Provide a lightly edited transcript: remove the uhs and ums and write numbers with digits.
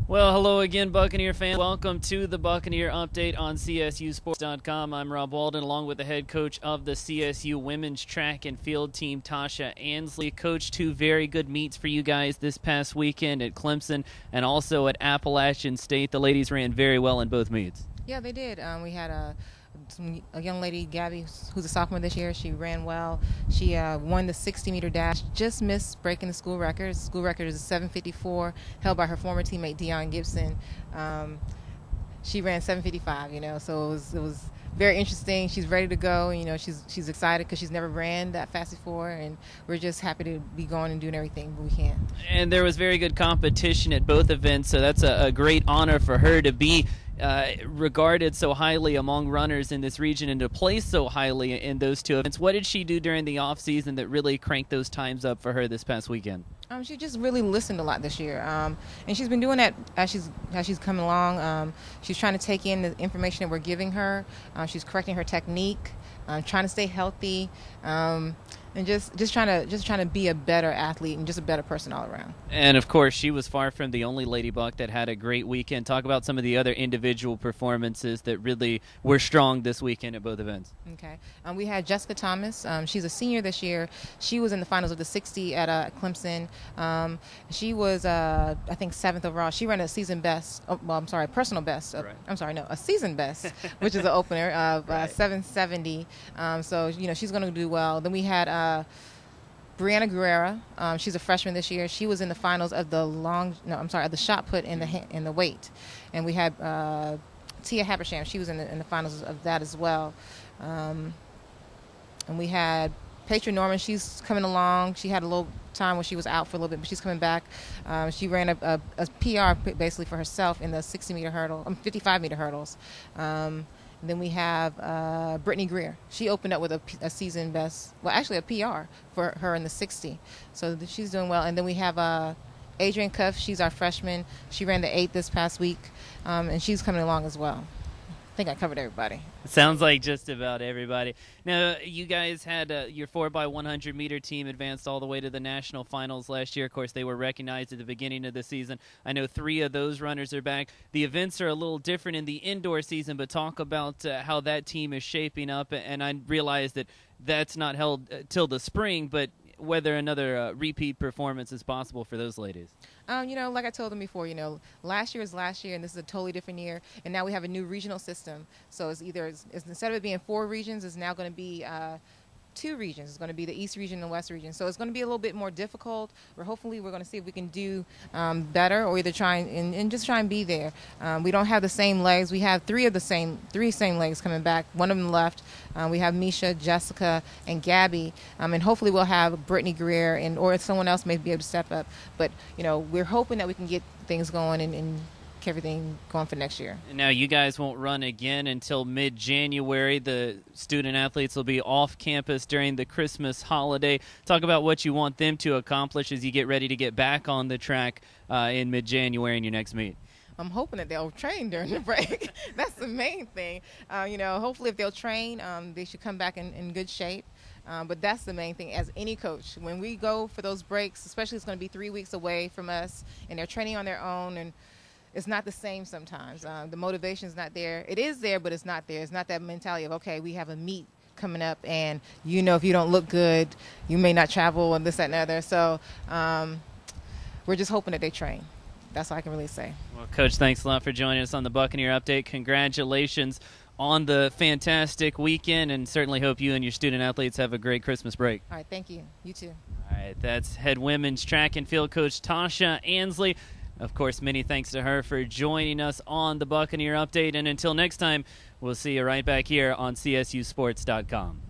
Well, hello again, Buccaneer fans. Welcome to the Buccaneer Update on CSUSports.com. I'm Rob Walden, along with the head coach of the CSU women's track and field team, Tosha Ansley. Coach, two very good meets for you guys this past weekend at Clemson and also at Appalachian State. The ladies ran very well in both meets. Yeah, they did. We had a young lady, Gabby, who's a sophomore this year. She ran well. She won the 60-meter dash, just missed breaking the school record. The school record is a 7:54, held by her former teammate, Deion Gibson. She ran 7:55, so it was very interesting. She's ready to go. She's excited because she's never ran that fast before, and we're just happy to be going and doing everything we can. And there was very good competition at both events, so that's a great honor for her to be regarded so highly among runners in this region and to place so highly in those two events. What did she do during the off season that really cranked those times up for her this past weekend? She just really listened a lot this year, and she's been doing that as she's coming along. She's trying to take in the information that we're giving her. She's correcting her technique, trying to stay healthy, and just trying to be a better athlete and just a better person all around. And of course, she was far from the only Lady Buck that had a great weekend. Talk about some of the other individual performances that really were strong this weekend at both events. Okay, we had Jessica Thomas. She's a senior this year. She was in the finals of the 60 at Clemson. She was, I think, 7th overall. She ran a season best. Personal best. A season best, which is an opener of 7:70. So she's going to do well. Then we had Brianna Guerrera. She's a freshman this year. She was in the finals of the shot put in the weight. And we had Tia Habersham. She was in the finals of that as well. And we had Petra Norman. She's coming along. She had a little time when she was out for a little bit, but she's coming back. She ran a PR basically for herself in the 60-meter hurdle, 55-meter hurdles. Then we have Brittany Greer. She opened up with a season best, well, actually a PR for her in the 60. So she's doing well. And then we have Adrienne Cuff. She's our freshman. She ran the 8 this past week, and she's coming along as well. I think I covered everybody. Sounds like just about everybody. Now, you guys had your 4x100 meter team advanced all the way to the national finals last year. Of course, they were recognized at the beginning of the season. I know 3 of those runners are back. The events are a little different in the indoor season, but talk about how that team is shaping up. And I realize that that's not held till the spring, but whether another repeat performance is possible for those ladies. Like I told them before, last year is last year, and this is a totally different year. And now we have a new regional system. So it's instead of it being 4 regions, it's now going to be 2 regions. It's going to be the East region and the West region. So it's going to be a little bit more difficult. Hopefully we're going to see if we can do better, or either try and just try and be there. We don't have the same legs. We have 3 same legs coming back. One of them left. We have Misha, Jessica, and Gabby. And hopefully we'll have Brittany Greer or someone else may be able to step up. But, we're hoping that we can get things going and everything going for next year. Now, you guys won't run again until mid-January. The student athletes will be off campus during the Christmas holiday. Talk about what you want them to accomplish as you get ready to get back on the track in mid-January in your next meet. I'm hoping that they'll train during the break. That's the main thing. Hopefully if they'll train, they should come back in good shape. But that's the main thing as any coach. When we go for those breaks, especially it's going to be 3 weeks away from us, and they're training on their own, and it's not the same sometimes. The motivation's not there. It is there, but it's not there. It's not that mentality of, okay, we have a meet coming up, and if you don't look good, you may not travel and this, that, and the other. So we're just hoping that they train. That's all I can really say. Well, Coach, thanks a lot for joining us on the Buccaneer Update. Congratulations on the fantastic weekend, and certainly hope you and your student athletes have a great Christmas break. All right, thank you. You too. All right, that's head women's track and field coach Tosha Ansley. Of course, many thanks to her for joining us on the Buccaneer Update. And until next time, we'll see you right back here on CSUSports.com.